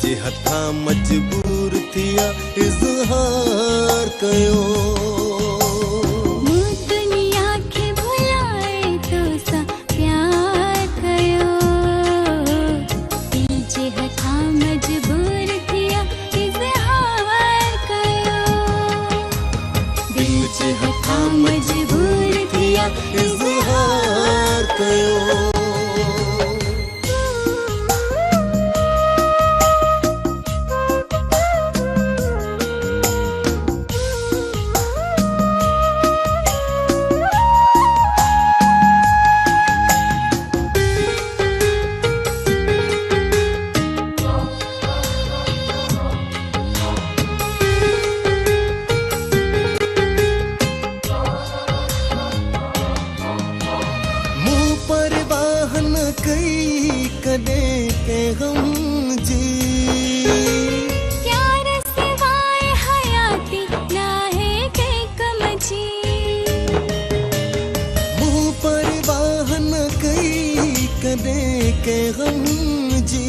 जे हथा मजबूर थिया इज़हार कयो। मजबूर थिया इज़हार कयो। कई कदे के गम जी प्यार सिवाय हयाती लाहे के कमजी। मुँह पर वाहन कई कदे के गम जी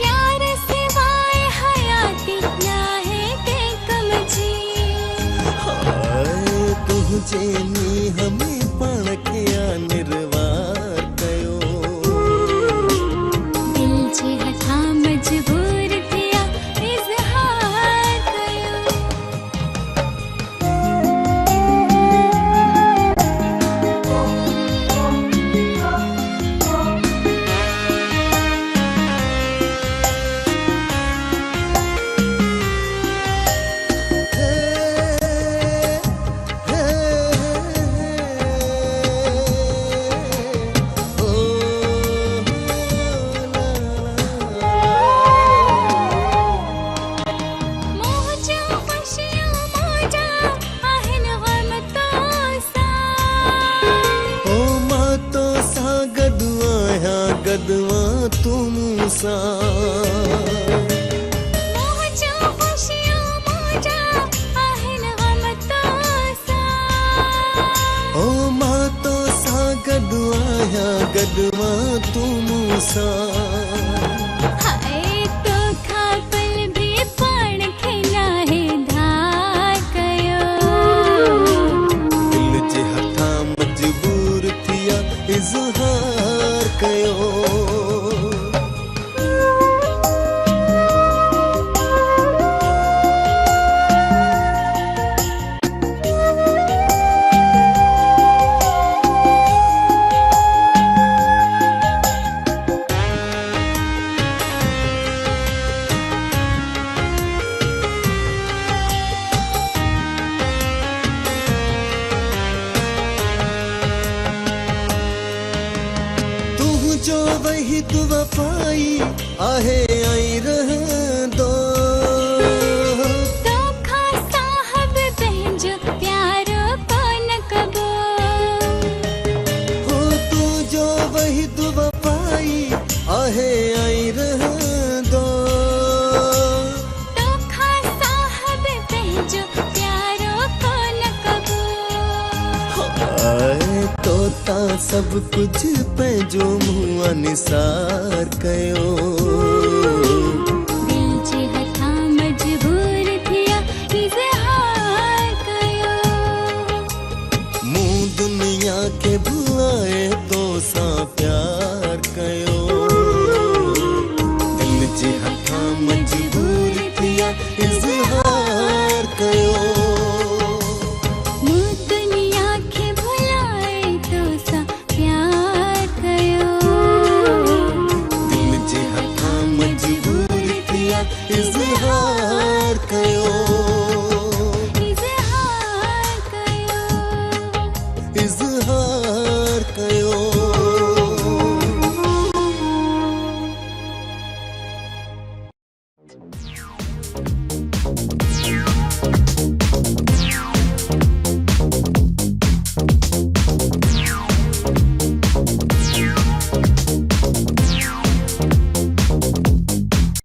प्यार सिवाय हयाती लाहे के कमजी। हाय तुझे नी हमें पाण के निर्वाह मजबूर थिया इज़हार कयो। गदवा तुम सा मौजा खुशियां मौजा आहिन गम तो सा। ओ मां तो सा गदवा तुम सा। हाय तो खापल भी पण खेला है धार कयो। दिल जे हथा मजबूर थिया इज़हार कयो। जो वही तू वफाई आहे आई रह दो। तो खा साहब पंहिंजो प्यारो कोन कबो। हो तू जो वही तू वफाई आहे आई रह दो। तो खा साहब पंहिंजो प्यारो कोन कबो। हाय तोता सब कुछ पंहिंजो मुंहुं निसार कयो।